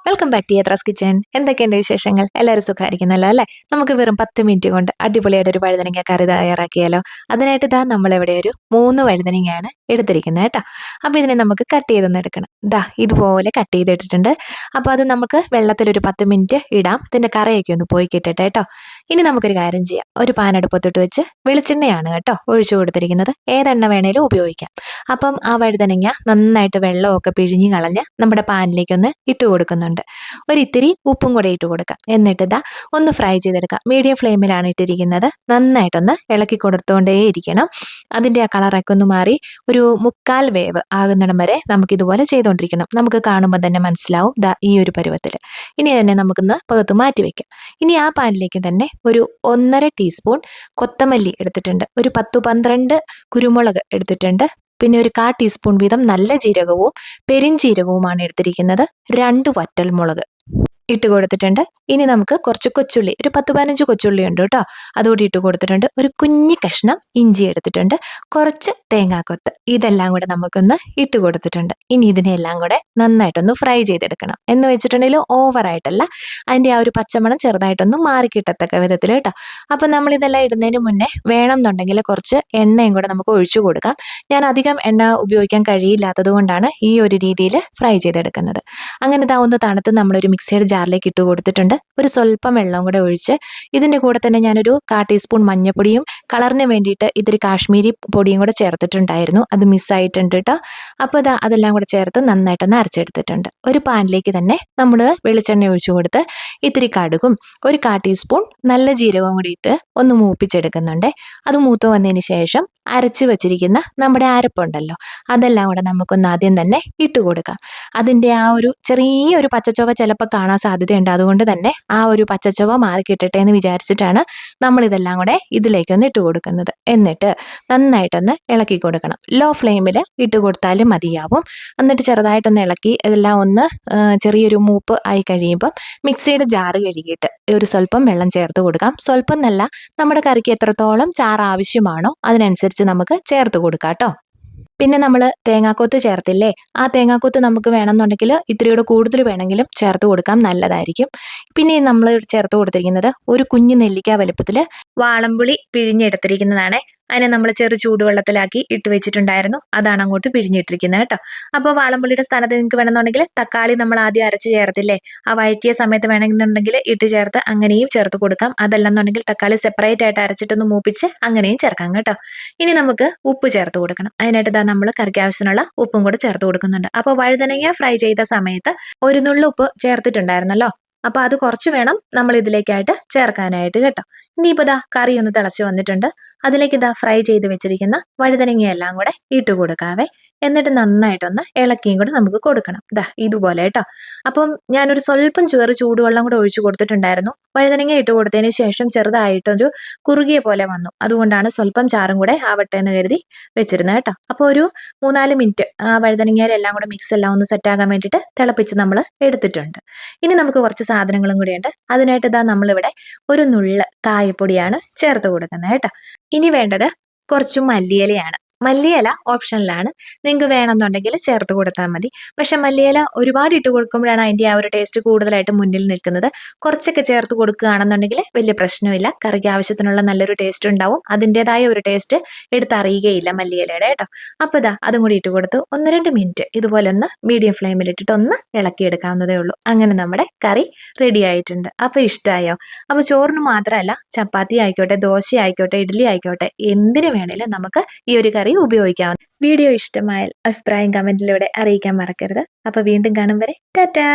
Welcome back to Yathra's kitchen. എന്തൊക്കെയുണ്ട് വിശേഷങ്ങൾ? എല്ലാവരും സുഖമായിരിക്കുന്നല്ലോ അല്ലേ? നമുക്ക് വെറും 10 മിനിറ്റ് കൊണ്ട് അടിപൊളിയായിട്ട് ഒരു വഴുതനങ്ങ കറി തയ്യാറാക്കിയാലോ. അതിനായിട്ട് ഇതാ നമ്മളിവിടെ ഒരു 3 വഴുതനങ്ങയാണ് എടുത്തിരിക്കുന്നത് കേട്ടോ. അപ്പോൾ ഇതിനെ നമുക്ക് കട്ട് ചെയ്തൊന്ന് എടുക്കണം. ഇതുപോലെ കട്ട് ചെയ്തിട്ടിട്ടുണ്ട്. അപ്പോൾ അത് നമുക്ക് വെള്ളത്തിലൊരു 10 മിനിറ്റ് ഇടാം. ഇതിൻ്റെ കറയൊക്കെ ഒന്ന് പോയി കിട്ടട്ടെ കേട്ടോ. ഇനി നമുക്കൊരു കാര്യം ചെയ്യാം. ഒരു പാൻ അടുപ്പത്തിട്ട് വെച്ച് വെളിച്ചെണ്ണയാണ് കേട്ടോ ഒഴിച്ചു കൊടുത്തിരിക്കുന്നത്. ഏതെണ്ണ വേണേലും ഉപയോഗിക്കാം. അപ്പം ആ വഴുതനങ്ങ നന്നായിട്ട് വെള്ളമൊക്കെ പിഴിഞ്ഞ് കളഞ്ഞ് നമ്മുടെ പാനിലേക്കൊന്ന് ഇട്ട് കൊടുക്കുന്നുണ്ട്. ഒരിത്തിരി ഉപ്പും കൂടെ ഇട്ട് കൊടുക്കാം. എന്നിട്ട് ഒന്ന് ഫ്രൈ ചെയ്തെടുക്കാം. മീഡിയം ഫ്ലെയിമിലാണ് ഇട്ടിരിക്കുന്നത്. നന്നായിട്ടൊന്ന് ഇളക്കി കൊടുത്തുകൊണ്ടേയിരിക്കണം. അതിൻ്റെ ആ കളറൊക്കെ ഒന്ന് മാറി ഒരു 1/4 വേവ് ആകുന്നിടം വരെ നമുക്കിതുപോലെ ചെയ്തുകൊണ്ടിരിക്കണം. നമുക്ക് കാണുമ്പോൾ തന്നെ മനസ്സിലാവും ഈ ഒരു പരുവത്തിൽ. ഇനി തന്നെ നമുക്കൊന്ന് പകുത്ത് മാറ്റി വയ്ക്കാം. ഇനി ആ പാനിലേക്ക് തന്നെ ഒരു 1.5 ടീസ്പൂൺ കൊത്തമല്ലി എടുത്തിട്ടുണ്ട്. ഒരു 10-12 കുരുമുളക് എടുത്തിട്ടുണ്ട്. പിന്നെ ഒരു 1/4 ടീസ്പൂൺ വീതം നല്ല ജീരകവും പെരിഞ്ജീരകവുമാണ് എടുത്തിരിക്കുന്നത്. 2 വറ്റൽമുളക് ഇട്ട് കൊടുത്തിട്ടുണ്ട്. ഇനി നമുക്ക് കുറച്ച് കൊച്ചുള്ളി, ഒരു 10-15 കൊച്ചുള്ളി ഉണ്ട് കേട്ടോ, അതുകൂടി ഇട്ട് കൊടുത്തിട്ടുണ്ട്. ഒരു കുഞ്ഞി കഷ്ണം ഇഞ്ചി എടുത്തിട്ടുണ്ട്. കുറച്ച് തേങ്ങാക്കൊത്ത്, ഇതെല്ലാം കൂടെ നമുക്കൊന്ന് ഇട്ട് കൊടുത്തിട്ടുണ്ട്. ഇനി ഇതിനെല്ലാം കൂടെ നന്നായിട്ടൊന്ന് ഫ്രൈ ചെയ്തെടുക്കണം. എന്ന് വെച്ചിട്ടുണ്ടെങ്കിൽ ഓവറായിട്ടല്ല, അതിൻ്റെ ആ ഒരു പച്ചമണം ചെറുതായിട്ടൊന്ന് മാറിക്കിട്ടത്തക്ക വിധത്തിൽ കേട്ടോ. അപ്പം നമ്മളിതെല്ലാം ഇടുന്നതിന് മുന്നേ വേണമെന്നുണ്ടെങ്കിൽ കുറച്ച് എണ്ണയും കൂടെ നമുക്ക് ഒഴിച്ചു കൊടുക്കാം. ഞാൻ അധികം എണ്ണ ഉപയോഗിക്കാൻ കഴിയില്ലാത്തത് കൊണ്ടാണ് ഈ ഒരു രീതിയിൽ ഫ്രൈ ചെയ്തെടുക്കുന്നത്. അങ്ങനെ ഒന്ന് തണുത്ത് നമ്മളൊരു മിക്സിയുടെ ജാറിലേക്ക് ഇട്ട് കൊടുത്തിട്ടുണ്ട്. ഒരു സ്വല്പം വെള്ളം കൂടെ ഒഴിച്ച് ഇതിൻ്റെ കൂടെ തന്നെ ഞാനൊരു 1/4 ടീസ്പൂൺ മഞ്ഞൾപ്പൊടിയും കളറിന് വേണ്ടിയിട്ട് ഇത്തിരി കാശ്മീരി പൊടിയും കൂടെ ചേർത്തിട്ടുണ്ടായിരുന്നു. അത് മിസ്സായിട്ടുണ്ട് കേട്ടോ. അപ്പോൾ അതെല്ലാം കൂടെ ചേർത്ത് നന്നായിട്ടൊന്ന് അരച്ചെടുത്തിട്ടുണ്ട്. ഒരു പാനിലേക്ക് തന്നെ നമ്മൾ വെളിച്ചെണ്ണ ഒഴിച്ചു കൊടുത്ത് ഇത്തിരി കടുകും ഒരു 1/4 ടീസ്പൂൺ നല്ല ജീരകവും കൂടി ഇട്ട് ഒന്ന് മൂപ്പിച്ചെടുക്കുന്നുണ്ട്. അത് മൂത്ത് വന്നതിന് ശേഷം അരച്ച് വെച്ചിരിക്കുന്ന നമ്മുടെ അരപ്പുണ്ടല്ലോ, അതെല്ലാം കൂടെ നമുക്കൊന്ന് ആദ്യം തന്നെ ഇട്ട് കൊടുക്കാം. അതിൻ്റെ ആ ഒരു ചെറിയൊരു പച്ചച്ചൊവ ചിലപ്പോൾ കാണാൻ സാധ്യതയുണ്ട്. അതുകൊണ്ട് തന്നെ ആ ഒരു പച്ചച്ചൊവ മാറി കിട്ടട്ടെ എന്ന് വിചാരിച്ചിട്ടാണ് നമ്മളിതെല്ലാം കൂടെ ഇതിലേക്കൊന്ന് ഇട്ട് കൊടുക്കുന്നത്. എന്നിട്ട് നന്നായിട്ടൊന്ന് ഇളക്കി കൊടുക്കണം. ലോ ഫ്ലെയിമിൽ ഇട്ട് കൊടുത്താലും മതിയാവും. എന്നിട്ട് ചെറുതായിട്ടൊന്ന് ഇളക്കി ഇതെല്ലാം ഒന്ന് ചെറിയൊരു മൂപ്പ് ആയി കഴിയുമ്പം മിക്സിയുടെ ജാറ് കഴുകിയിട്ട് ഒരു സ്വല്പം വെള്ളം ചേർത്ത് കൊടുക്കാം. സ്വല്പം എന്നല്ല, നമ്മുടെ കറിക്ക് എത്രത്തോളം ചാറ് ആവശ്യമാണോ അതിനനുസരിച്ച് നമുക്ക് ചേർത്ത് കൊടുക്കാം കേട്ടോ. പിന്നെ നമ്മൾ തേങ്ങാക്കൊത്ത് ചേർത്തില്ലേ, ആ തേങ്ങാക്കൊത്ത് നമുക്ക് വേണമെന്നുണ്ടെങ്കിൽ ഇത്തിരിയുടെ കൂടുതൽ വേണമെങ്കിലും ചേർത്ത് കൊടുക്കാം, നല്ലതായിരിക്കും. പിന്നെ നമ്മൾ ചേർത്ത് കൊടുത്തിരിക്കുന്നത് ഒരു കുഞ്ഞു നെല്ലിക്ക വലുപ്പത്തിൽ വാളംപുളി പിഴിഞ്ഞെടുത്തിരിക്കുന്നതാണ്. അതിനെ നമ്മൾ ചെറു ചൂടുവെള്ളത്തിലാക്കി ഇട്ട് വെച്ചിട്ടുണ്ടായിരുന്നു. അതാണ് അങ്ങോട്ട് പിഴിഞ്ഞിട്ടിരിക്കുന്നത് കേട്ടോ. അപ്പോൾ വാളംപുളിയുടെ സ്ഥാനത്ത് നിങ്ങൾക്ക് വേണമെന്നുണ്ടെങ്കിൽ തക്കാളി നമ്മൾ ആദ്യം അരച്ച് ചേർത്തില്ലേ, ആ വഴറ്റിയ സമയത്ത് വേണമെന്നുണ്ടെങ്കിൽ ഇട്ട് ചേർത്ത് അങ്ങനെയും ചേർത്ത് കൊടുക്കാം. അതല്ലെന്നുണ്ടെങ്കിൽ തക്കാളി സെപ്പറേറ്റ് ആയിട്ട് അരച്ചിട്ടൊന്ന് മൂപ്പിച്ച് അങ്ങനെയും ചേർക്കാം കേട്ടോ. ഇനി നമുക്ക് ഉപ്പ് ചേർത്ത് കൊടുക്കണം. അതിനായിട്ട് നമ്മൾ കറിക്ക് ആവശ്യത്തിനുള്ള ഉപ്പും കൂടെ ചേർത്ത് കൊടുക്കുന്നുണ്ട്. അപ്പോൾ വഴുതനങ്ങ ഫ്രൈ ചെയ്ത സമയത്ത് ഒരു നുള്ളുപ്പ് ചേർത്തിട്ടുണ്ടായിരുന്നല്ലോ, അപ്പോൾ അത് കുറച്ച് വേണം നമ്മൾ ഇതിലേക്കായിട്ട് ചേർക്കാനായിട്ട് കേട്ടോ. ഇനിയിപ്പോൾ കറി ഒന്ന് തിളച്ച് വന്നിട്ടുണ്ട്. അതിലേക്ക് ഫ്രൈ ചെയ്ത് വെച്ചിരിക്കുന്ന വഴുതനങ്ങയെല്ലാം കൂടെ ഇട്ട് കൊടുക്കാവേ. എന്നിട്ട് നന്നായിട്ടൊന്ന് ഇളക്കിയും കൂടെ നമുക്ക് കൊടുക്കണം. ഇതുപോലെ കേട്ടോ. അപ്പം ഞാനൊരു സ്വല്പം ചൂടുവെള്ളം കൂടെ ഒഴിച്ചു കൊടുത്തിട്ടുണ്ടായിരുന്നു. വഴുതനങ്ങ ഇട്ട് കൊടുത്തതിന് ശേഷം ചെറുതായിട്ടൊരു കുറുകിയ പോലെ വന്നു. അതുകൊണ്ടാണ് സ്വല്പം ചാറും കൂടെ ആവട്ടെ എന്ന് കരുതി വെച്ചിരുന്നത് കേട്ടോ. അപ്പോൾ ഒരു 3-4 മിനിറ്റ് ആ വഴുതനങ്ങയിലെല്ലാം കൂടെ മിക്സ് എല്ലാം ഒന്ന് സെറ്റാകാൻ വേണ്ടിയിട്ട് തിളപ്പിച്ച് നമ്മൾ എടുത്തിട്ടുണ്ട്. ഇനി നമുക്ക് കുറച്ച് സാധനങ്ങളും കൂടിയുണ്ട്. അതിനായിട്ട് നമ്മളിവിടെ ഒരു നുള്ള് കായപ്പൊടിയാണ് ചേർത്ത് കൊടുക്കുന്നത് കേട്ടോ. ഇനി വേണ്ടത് കുറച്ച് മല്ലിയിലയാണ്. മല്ലിയില ഓപ്ഷനിലാണ്, നിങ്ങൾക്ക് വേണമെന്നുണ്ടെങ്കിൽ ചേർത്ത് കൊടുത്താൽ മതി. പക്ഷെ മല്ലിയില ഒരുപാട് ഇട്ട് കൊടുക്കുമ്പോഴാണ് അതിൻ്റെ ആ ഒരു ടേസ്റ്റ് കൂടുതലായിട്ട് മുന്നിൽ നിൽക്കുന്നത്. കുറച്ചൊക്കെ ചേർത്ത് കൊടുക്കുകയാണെന്നുണ്ടെങ്കിൽ വലിയ പ്രശ്നമില്ല, കറിക്ക് ആവശ്യത്തിനുള്ള നല്ലൊരു ടേസ്റ്റ് ഉണ്ടാവും. അതിൻ്റെതായ ഒരു ടേസ്റ്റ് എടുത്തറിയുകയില്ല മല്ലിയിലയുടെ കേട്ടോ. അപ്പോൾ അതും കൂടി ഇട്ട് കൊടുത്ത് 1-2 മിനിറ്റ് ഇതുപോലെ ഒന്ന് മീഡിയം ഫ്ലെയിമിലിട്ടിട്ട് ഒന്ന് ഇളക്കിയെടുക്കാവുന്നതേ ഉള്ളൂ. അങ്ങനെ നമ്മുടെ കറി റെഡി ആയിട്ടുണ്ട്. അപ്പോൾ ഇഷ്ടമായോ? അപ്പോൾ ചോറിന് മാത്രമല്ല, ചപ്പാത്തി ആയിക്കോട്ടെ, ദോശ ആയിക്കോട്ടെ, ഇഡ്ഡലി ആയിക്കോട്ടെ, എന്തിനു വേണേലും നമുക്ക് ഈ ഒരു കറി ഉപയോഗിക്കാം. വീഡിയോ ഇഷ്ടമായാൽ അഭിപ്രായം കമന്റിലൂടെ അറിയിക്കാൻ മറക്കരുത്. അപ്പോൾ വീണ്ടും കാണും വരെ ടാറ്റാ.